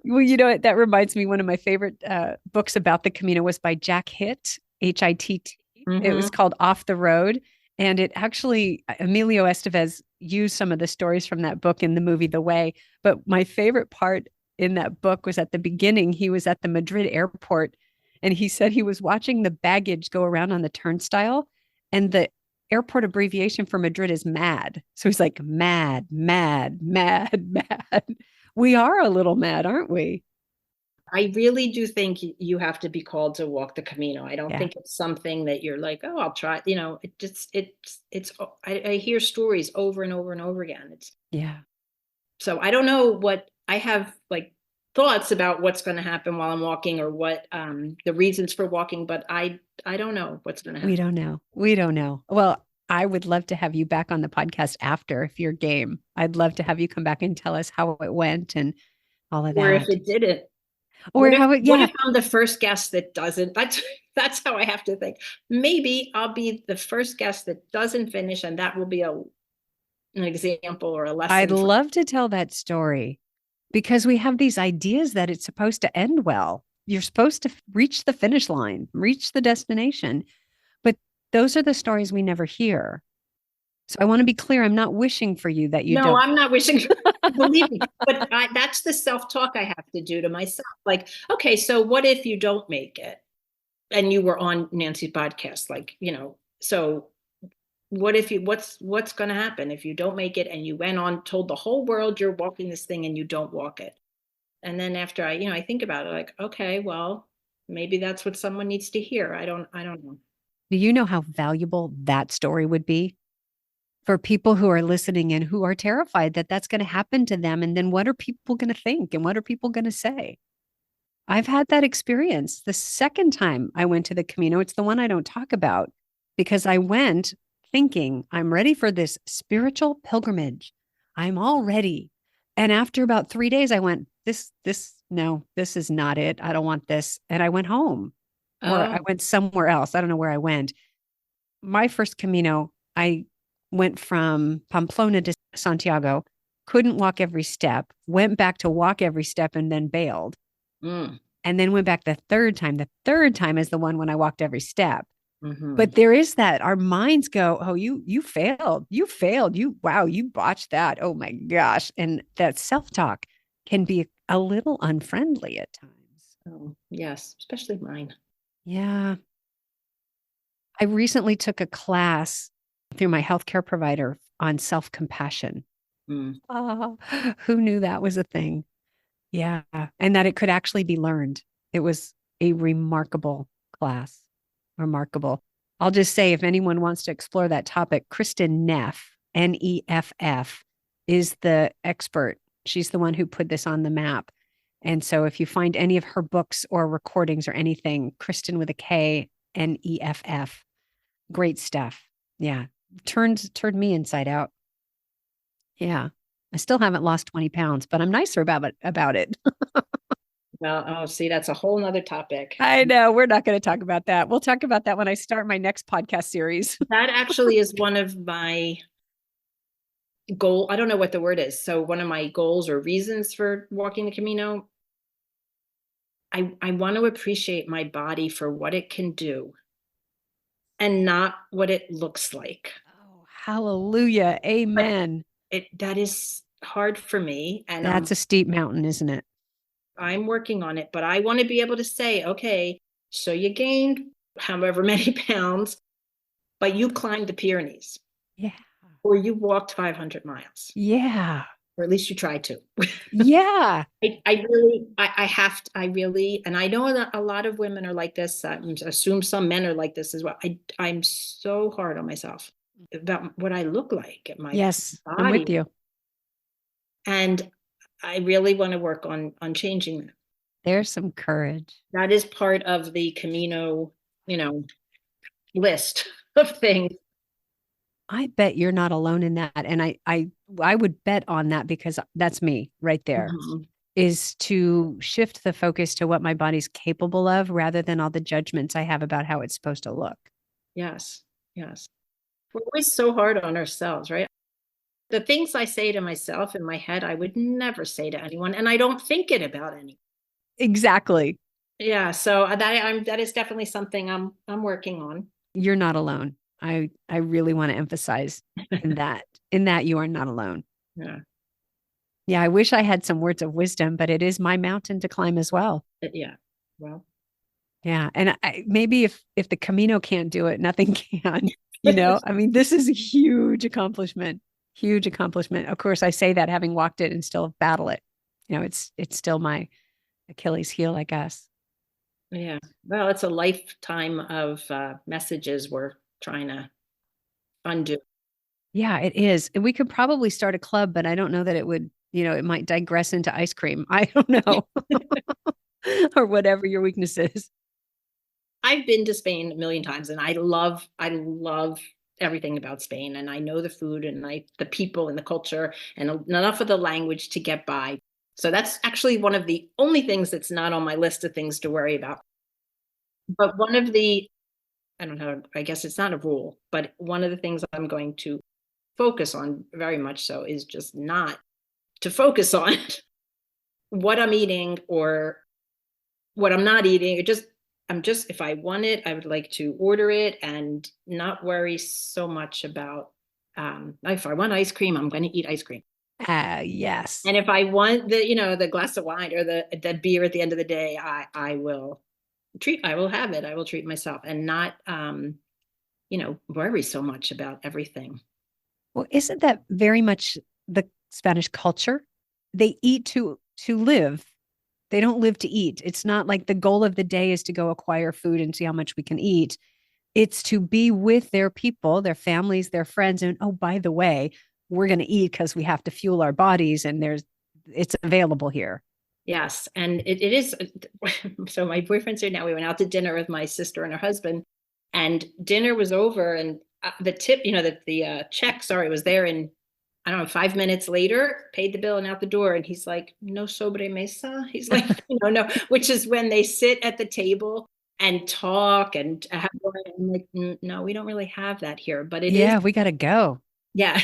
Well, that reminds me, one of my favorite books about the Camino was by Jack Hitt, Hitt. It was called Off the Road. And it actually, Emilio Estevez used some of the stories from that book in the movie The Way. But my favorite part in that book was at the beginning. He was at the Madrid airport and he said he was watching the baggage go around on the turnstile, and the airport abbreviation for Madrid is MAD. So he's like, mad, mad, mad, mad. We are a little mad, aren't we? I really do think you have to be called to walk the Camino. I don't think it's something that you're like, oh, I'll try. I hear stories over and over and over again. So I don't know what I have, like, thoughts about what's going to happen while I'm walking, or what the reasons for walking, but I don't know what's going to happen. We don't know. Well, I would love to have you back on the podcast after, if you're game. I'd love to have you come back and tell us how it went and all of that. Or if it didn't. Or what how if, what if I'm the first guest that doesn't? That's how I have to think. Maybe I'll be the first guest that doesn't finish, and that will be an example or a lesson. I'd love to tell that story, because we have these ideas that it's supposed to end well. You're supposed to reach the finish line, reach the destination. But those are the stories we never hear. So I want to be clear. I'm not wishing for you that you don't. No, I'm not wishing. Believe me, but that's the self-talk I have to do to myself. Like, okay, so what if you don't make it? And you were on Nancy's podcast, like, so what if what's going to happen if you don't make it, and you went on, told the whole world you're walking this thing, and you don't walk it? And then after I think about it, like, okay, well, maybe that's what someone needs to hear. I don't know. Do you know how valuable that story would be for people who are listening and who are terrified that that's going to happen to them? And then what are people going to think? And what are people going to say? I've had that experience the second time I went to the Camino. It's the one I don't talk about, because I went thinking, I'm ready for this spiritual pilgrimage. I'm all ready. And after about 3 days, I went, no, this is not it. I don't want this. And I went home, or I went somewhere else. I don't know where I went. My first Camino, I went from Pamplona to Santiago, couldn't walk every step, went back to walk every step, and then bailed. And then went back the third time. The third time is the one when I walked every step. But there is that, our minds go, oh, you failed. You botched that. Oh my gosh. And that self-talk can be a little unfriendly at times. Oh, yes, especially mine. Yeah. I recently took a class through my healthcare provider on self-compassion. Who knew that was a thing? Yeah. And that it could actually be learned. It was a remarkable class. Remarkable. I'll just say, if anyone wants to explore that topic, Kristen Neff, Neff, is the expert. She's the one who put this on the map. And so if you find any of her books or recordings or anything, Kristen with a K, Neff, great stuff. Yeah. Turned me inside out. Yeah. I still haven't lost 20 pounds, but I'm nicer about it. Well, see, that's a whole nother topic. I know. We're not going to talk about that. We'll talk about that when I start my next podcast series. That actually is one of my goals. I don't know what the word is. So one of my goals or reasons for walking the Camino, I want to appreciate my body for what it can do and not what it looks like. Oh, hallelujah. Amen. That is hard for me, and That's a steep mountain, isn't it? I'm working on it, but I want to be able to say, okay, so you gained however many pounds, but you climbed the Pyrenees Yeah. or you walked 500 miles, Yeah. or at least you tried to. Yeah. I have to, I really, and I know that a lot of women are like this. I assume some men are like this as well. I'm so hard on myself about what I look like at my Yes, I'm with body. you. And I really want to work on changing that. There's some courage. That is part of the Camino, you know, list of things. I bet you're not alone in that. And I would bet on that because that's me right there, Mhm. is to shift the focus to what my body's capable of rather than all the judgments I have about how it's supposed to look. Yes, yes. We're always so hard on ourselves, right? The things I say to myself in my head, I would never say to anyone, and I don't think it about anyone. Exactly. Yeah, so that is definitely something I'm working on. You're not alone. I really want to emphasize in that you are not alone. Yeah, Yeah, I wish I had some words of wisdom, but it is my mountain to climb as well. yeah. Well, Yeah, and maybe if the Camino can't do it, nothing can. I mean, this is a huge accomplishment. Huge accomplishment. Of course, I say that having walked it and still battle it. It's still my Achilles heel, I guess. yeah. Well, it's a lifetime of messages we're trying to undo. Yeah, it is. And we could probably start a club, but I don't know that it would, it might digress into ice cream. I don't know. Or whatever your weakness is. I've been to Spain a million times, and I love everything about Spain, and I know the food and the people and the culture and enough of the language to get by. So that's actually one of the only things that's not on my list of things to worry about. But one of the, I don't know, I guess it's not a rule, but one of the things I'm going to focus on very much so is just not to focus on what I'm eating or what I'm not eating. If I want it, I would like to order it and not worry so much about, if I want ice cream, I'm going to eat ice cream. Yes. And if I want the glass of wine or the beer at the end of the day, I will have it. I will treat myself and not, worry so much about everything. Well, isn't that very much the Spanish culture? They eat to live. They don't live to eat. It's not like the goal of the day is to go acquire food and see how much we can eat. It's to be with their people, their families, their friends. And oh, by the way, we're going to eat because we have to fuel our bodies and it's available here. Yes. And it is. So my boyfriend's here now. We went out to dinner with my sister and her husband, and dinner was over, and the tip, the check, sorry, was there. And I don't know, 5 minutes later, paid the bill and out the door. And he's like, no sobremesa. He's like, no, which is when they sit at the table and talk and have wine. I'm like, no, we don't really have that here, but it is. Yeah, we got to go. Yeah.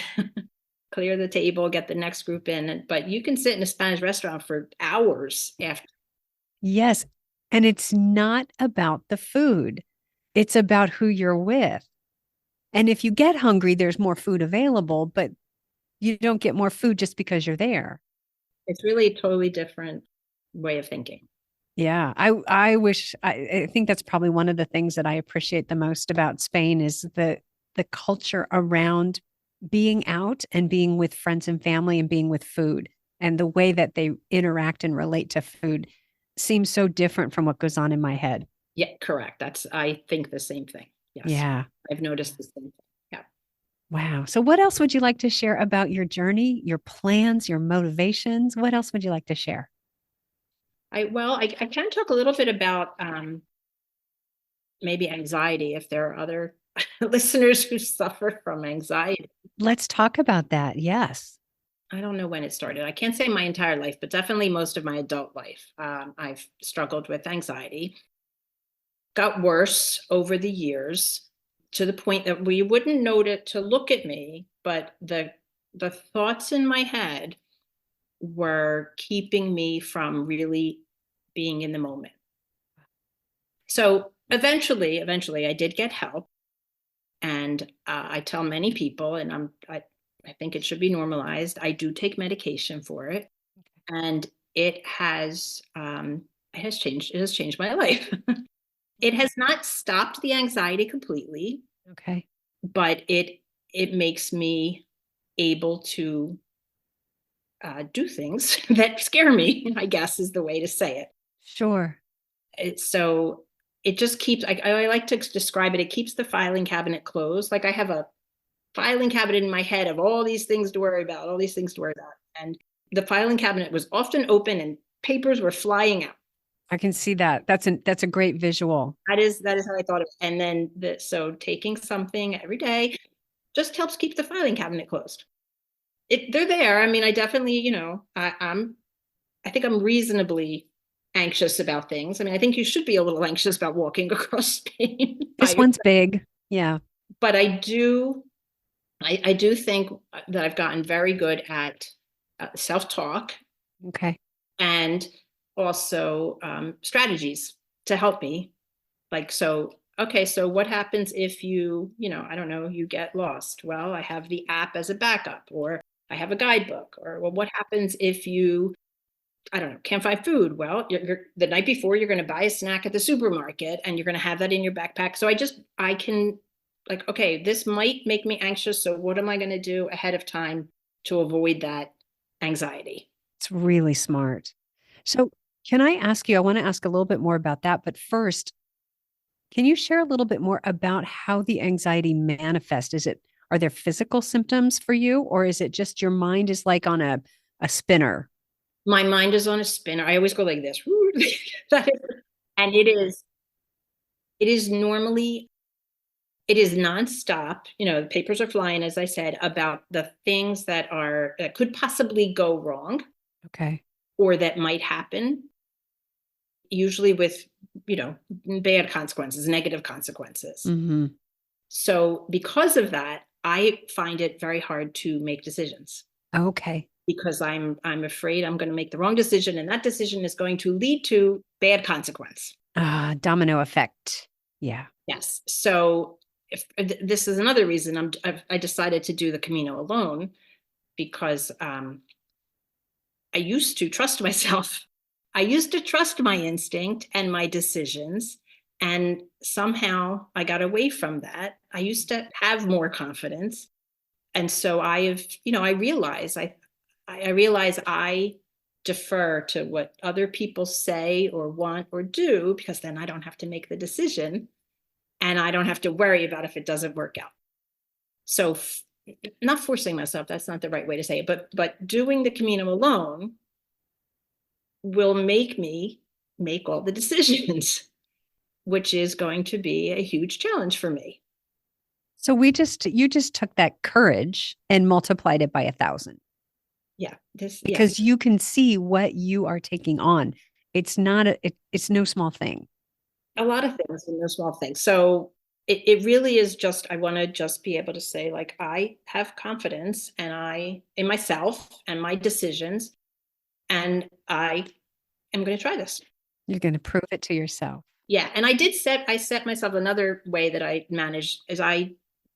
Clear the table, get the next group in. But you can sit in a Spanish restaurant for hours after. Yes. And it's not about the food, it's about who you're with. And if you get hungry, there's more food available, but you don't get more food just because you're there. It's really a totally different way of thinking. Yeah, I wish I think that's probably one of the things that I appreciate the most about Spain is the culture around being out and being with friends and family and being with food and the way that they interact and relate to food seems so different from what goes on in my head. Yeah, correct. I think the same thing. Yes. Yeah. I've noticed the same thing. Yeah. Wow. So what else would you like to share about your journey, your plans, your motivations? What else would you like to share? I can talk a little bit about maybe anxiety if there are other listeners who suffer from anxiety. Let's talk about that. Yes. I don't know when it started. I can't say my entire life, but definitely most of my adult life. I've struggled with anxiety. Got worse over the years to the point that we wouldn't know it to look at me, but the thoughts in my head were keeping me from really being in the moment. So eventually I did get help, and I tell many people, and I think it should be normalized. I do take medication for it, and it has changed. It has changed my life. It has not stopped the anxiety completely, Okay. but it makes me able to do things that scare me, I guess is the way to say it. Sure. So it just keeps, I like to describe it, it keeps the filing cabinet closed. Like I have a filing cabinet in my head of all these things to worry about, all these things to worry about. And the filing cabinet was often open and papers were flying out. I can see that. That's a great visual. That is how I thought of it. And then so taking something every day just helps keep the filing cabinet closed. They're there. I mean, I definitely, I think I'm reasonably anxious about things. I mean, I think you should be a little anxious about walking across Spain. This one's big. Yeah. But I do think that I've gotten very good at self-talk Okay. and also strategies to help me. Like, so, okay, so what happens if I don't know, you get lost? Well, I have the app as a backup, or I have a guidebook, or well, what happens if I don't know, can't find food? Well, the night before, you're going to buy a snack at the supermarket and you're going to have that in your backpack. So I can like, okay, this might make me anxious. So what am I going to do ahead of time to avoid that anxiety? It's really smart. So, can I ask you? I want to ask a little bit more about that. But first, can you share a little bit more about how the anxiety manifests? Are there physical symptoms for you, or is it just your mind is like on a spinner? My mind is on a spinner. I always go like this. And it is nonstop. The papers are flying, as I said, about the things that could possibly go wrong Okay. or that might happen, usually with, bad consequences, negative consequences. Mm-hmm. So because of that, I find it very hard to make decisions Okay. because I'm afraid I'm going to make the wrong decision, and that decision is going to lead to bad consequence. Domino effect. Yeah. Yes. So this is another reason I decided to do the Camino alone, because I used to trust myself. I used to trust my instinct and my decisions. And somehow I got away from that. I used to have more confidence. And so I realize I defer to what other people say or want or do, because then I don't have to make the decision and I don't have to worry about if it doesn't work out. So not forcing myself, that's not the right way to say it, but doing the Camino alone will make me make all the decisions, which is going to be a huge challenge for me. So you just took that courage and multiplied it by 1,000 Yeah, because you can see what you are taking on. It's not it's no small thing. a lot of things and no small things. So it really is just, I want to just be able to say, like, I have confidence in myself and my decisions, and I am going to try this. You're going to prove it to yourself. Yeah. And I set myself, another way that I manage is I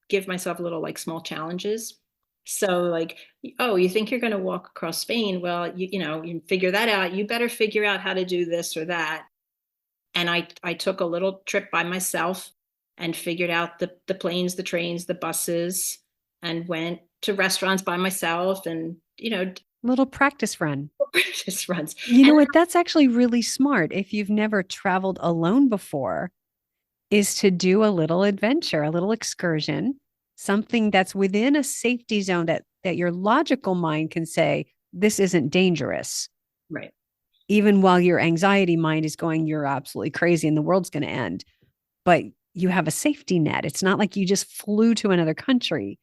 give myself little like small challenges. So like, oh, you think you're going to walk across Spain? Well, you figure that out. You better figure out how to do this or that. And I took a little trip by myself and figured out the planes, the trains, the buses, and went to restaurants by myself, and Little practice run. practice runs. You know what? That's actually really smart. If you've never traveled alone before, is to do a little adventure, a little excursion, something that's within a safety zone that your logical mind can say, this isn't dangerous. Right. Even while your anxiety mind is going, you're absolutely crazy and the world's going to end. But you have a safety net. It's not like you just flew to another country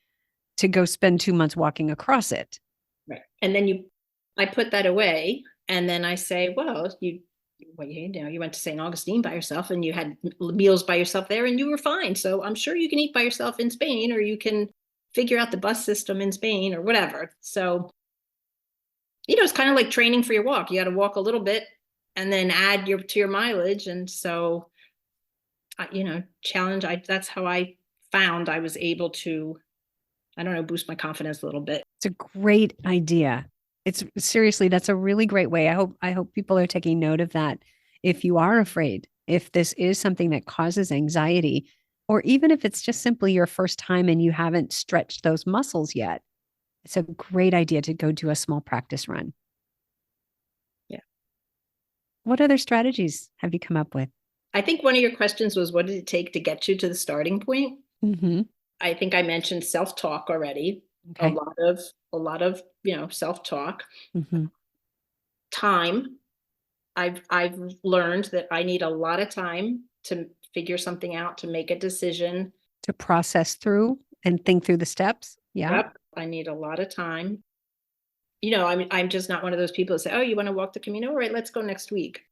to go spend 2 months walking across it. Right. And then I put that away, and then I say, well, you went to St. Augustine by yourself and you had meals by yourself there and you were fine. So I'm sure you can eat by yourself in Spain, or you can figure out the bus system in Spain or whatever. So, it's kind of like training for your walk. You got to walk a little bit and then add to your mileage. And so, that's how I found I was able to I don't know, boost my confidence a little bit. It's a great idea. It's seriously, that's a really great way. I hope people are taking note of that. If you are afraid, if this is something that causes anxiety, or even if it's just simply your first time and you haven't stretched those muscles yet, it's a great idea to go do a small practice run. Yeah. What other strategies have you come up with? I think one of your questions was, what did it take to get you to the starting point? Mm-hmm. I think I mentioned self-talk already. Okay. A lot of, self-talk. Mm-hmm. Time. I've learned that I need a lot of time to figure something out, to make a decision. To process through and think through the steps. Yeah. Yep. I need a lot of time. I'm just not one of those people that say, "Oh, you want to walk the Camino? All right, let's go next week."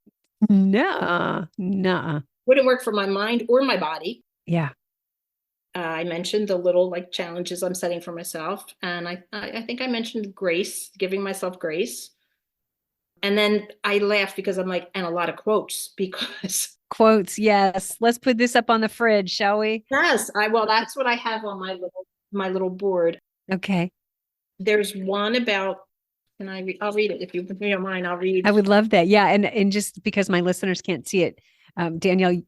Nuh-uh. Nuh-uh. Wouldn't work for my mind or my body. Yeah. I mentioned the little like challenges I'm setting for myself, and I think I mentioned grace, giving myself grace. And then I laugh because I'm like, and a lot of quotes because Quotes. Yes. Let's put this up on the fridge, shall we? yes, well, that's what I have on my little board. Okay. There's one about, and I'll read it if you don't mind. I'll read. I would love that. Yeah. And just because my listeners can't see it, Danielle,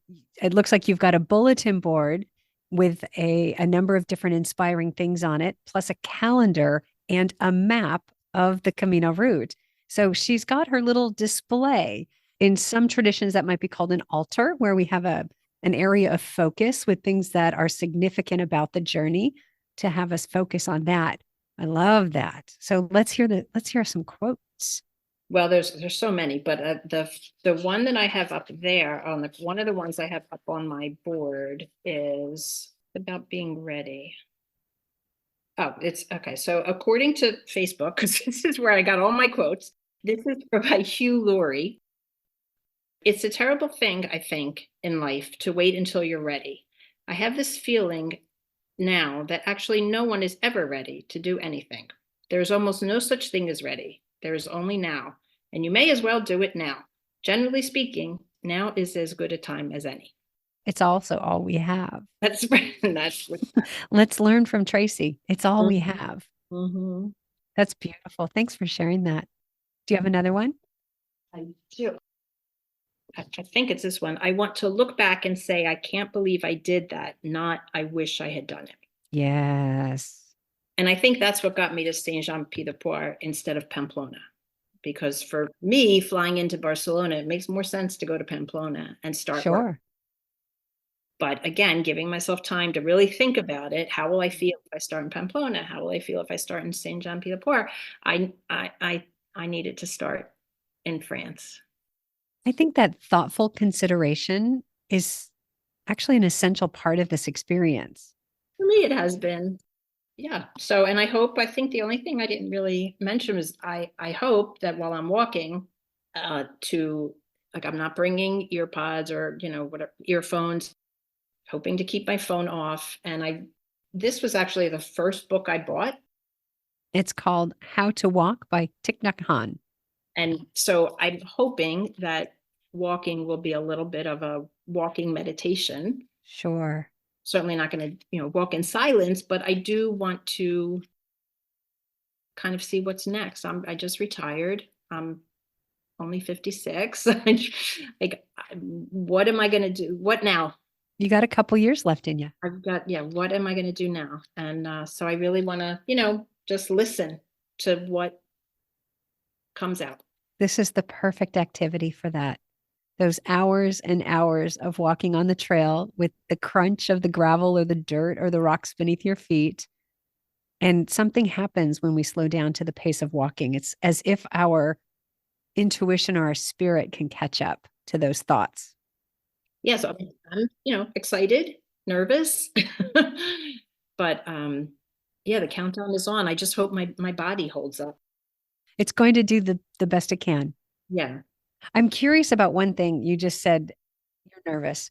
it looks like you've got a bulletin board with a number of different inspiring things on it, plus a calendar and a map of the Camino route. So she's got her little display. In some traditions, that might be called an altar, where we have an area of focus with things that are significant about the journey to have us focus on that. I love that. So let's hear some quotes. Well, there's so many, but the one that I have up there on one of the ones I have up on my board is about being ready. Oh, it's okay. So according to Facebook, because this is where I got all my quotes, this is by Hugh Laurie. It's a terrible thing, I think, in life to wait until you're ready. I have this feeling now that actually no one is ever ready to do anything. There is almost no such thing as ready. There is only now, and you may as well do it now. Generally speaking, now is as good a time as any. It's also all we have. That's what. Let's learn from Tracy. It's all we have. Mm-hmm. That's beautiful. Thanks for sharing that. Do you have another one? I do. I think it's this one. I want to look back and say, I can't believe I did that, not I wish I had done it. Yes. And I think that's what got me to Saint-Jean-Pied-de-Port instead of Pamplona. Because for me, flying into Barcelona, it makes more sense to go to Pamplona and start work. Sure. But again, giving myself time to really think about it. How will I feel if I start in Pamplona? How will I feel if I start in Saint-Jean-Pied-de-Port? I needed to start in France. I think that thoughtful consideration is actually an essential part of this experience. For me, it has been. Yeah. So, and I think the only thing I didn't really mention was I hope that while I'm walking, I'm not bringing ear pods or, whatever, earphones, hoping to keep my phone off. And this was actually the first book I bought. It's called How to Walk by Thich Nhat Hanh. And so I'm hoping that walking will be a little bit of a walking meditation. Sure. Certainly not going to, walk in silence, but I do want to kind of see what's next. I just retired. I'm only 56. Like, what am I going to do? What now? You got a couple years left in you. What am I going to do now? And so I really want to, just listen to what comes out. This is the perfect activity for that. Those hours and hours of walking on the trail with the crunch of the gravel or the dirt or the rocks beneath your feet. And something happens when we slow down to the pace of walking. It's as if our intuition or our spirit can catch up to those thoughts. Yeah, so I'm excited, nervous, but the countdown is on. I just hope my body holds up. It's going to do the best it can. Yeah. I'm curious about one thing. You just said you're nervous.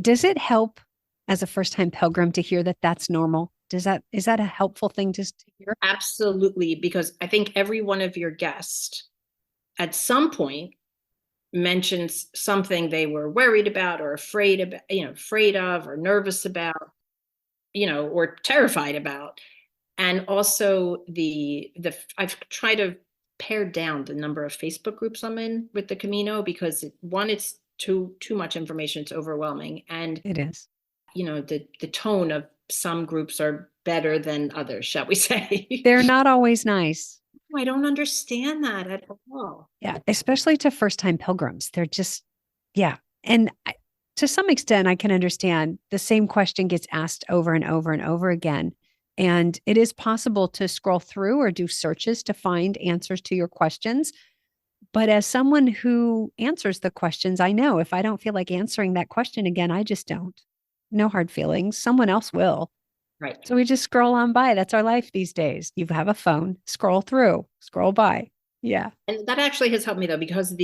Does it help as a first-time pilgrim to hear that that's normal? Is that a helpful thing to hear? Absolutely, because I think every one of your guests at some point mentions something they were worried about or afraid of or nervous about, or terrified about. And also I've tried to pare down the number of Facebook groups I'm in with the Camino, because one, it's too much information. It's overwhelming. And, It is. the tone of some groups are better than others, shall we say. They're not always nice. I don't understand that at all. Yeah. Especially to first-time pilgrims. They're just, yeah. And to some extent, I can understand the same question gets asked over and over and over again. And it is possible to scroll through or do searches to find answers to your questions. But as someone who answers the questions, I know if I don't feel like answering that question again, I just don't. No hard feelings. Someone else will. Right. So we just scroll on by. That's our life these days. You have a phone, scroll through, scroll by. Yeah. And that actually has helped me, though, because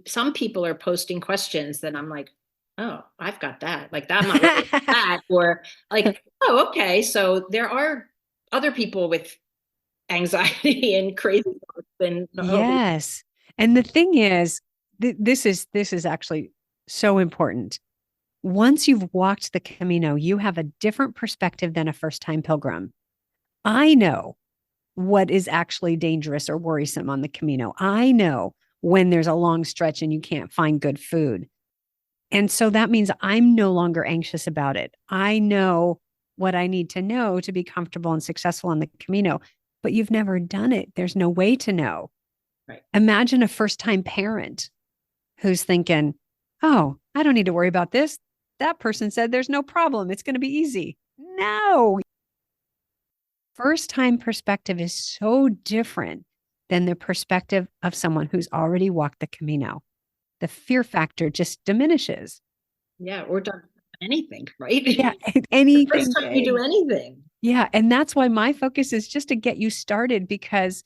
some people are posting questions that I'm like, oh, I've got that. Like that, I'm not really that. Or like, oh, okay. So there are other people with anxiety and crazy thoughts and Yes. And the thing is, this is actually so important. Once you've walked the Camino, you have a different perspective than a first-time pilgrim. I know what is actually dangerous or worrisome on the Camino. I know when there's a long stretch and you can't find good food. And so that means I'm no longer anxious about it. I know what I need to know to be comfortable and successful on the Camino, but you've never done it. There's no way to know. Right. Imagine a first-time parent who's thinking, oh, I don't need to worry about this. That person said there's no problem. It's going to be easy. No. First-time perspective is so different than the perspective of someone who's already walked the Camino. The fear factor just diminishes. Yeah, or done anything, right? Yeah, anything. The first time you do anything. Yeah, and that's why my focus is just to get you started, because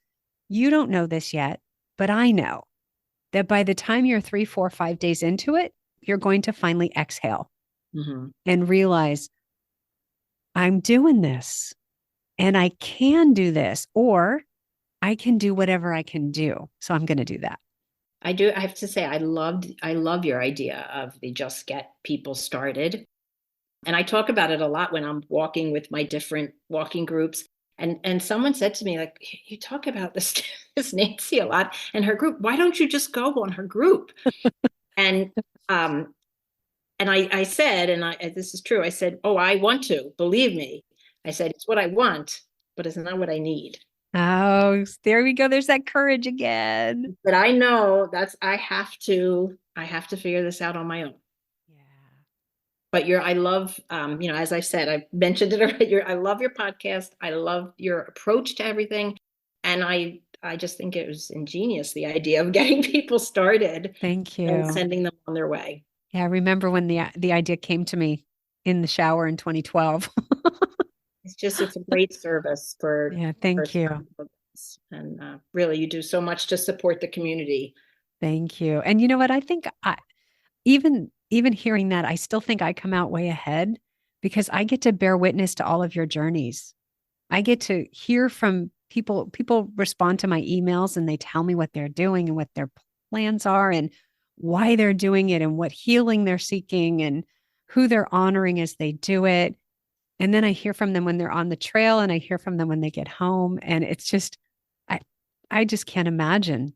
you don't know this yet, but I know that by the time you're 3, 4, 5 days into it, you're going to finally exhale and realize I'm doing this and I can do this, or I can do whatever I can do. So I'm going to do that. I do. I have to say, I love your idea of the just get people started. And I talk about it a lot when I'm walking with my different walking groups. And someone said to me, like, you talk about this Nancy a lot and her group. Why don't you just go on her group? And I said, and this is true. I said, oh, I want to, believe me. I said, it's what I want, but it's not what I need. Oh, there we go. There's that courage again. But I know I have to figure this out on my own. But I love, as I said, I mentioned it already. I love your podcast. I love your approach to everything. And I just think it was ingenious, the idea of getting people started. Thank you. And sending them on their way. Yeah. I remember when the idea came to me in the shower in 2012. It's a great service for. Yeah. Thank you. And really, you do so much to support the community. Thank you. And you know what? I think even hearing that, I still think I come out way ahead, because I get to bear witness to all of your journeys. I get to hear from people. People respond to my emails and they tell me what they're doing and what their plans are and why they're doing it and what healing they're seeking and who they're honoring as they do it. And then I hear from them when they're on the trail, and I hear from them when they get home. And it's just, I just can't imagine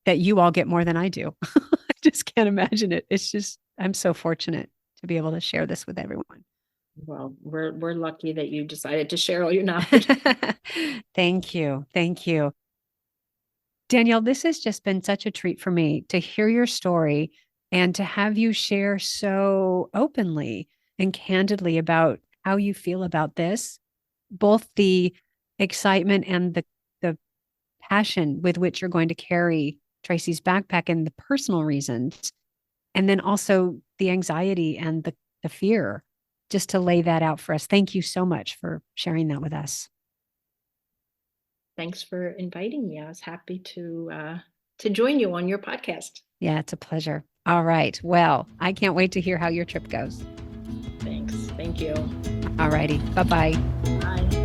that you all get more than I do. I just can't imagine it. It's just, I'm so fortunate to be able to share this with everyone. Well, we're lucky that you decided to share all your knowledge. Thank you. Thank you. Danielle, this has just been such a treat for me to hear your story and to have you share so openly and candidly about how you feel about this, both the excitement and the passion with which you're going to carry TRACY'S backpack and the personal reasons, and then also the anxiety and the fear, just to lay that out for us. Thank you so much for sharing that with us. Thanks for inviting me. I was happy to join you on your podcast. Yeah, it's a pleasure. All right. Well, I can't wait to hear how your trip goes. Thanks. Thank you. All righty. Bye-bye. Bye.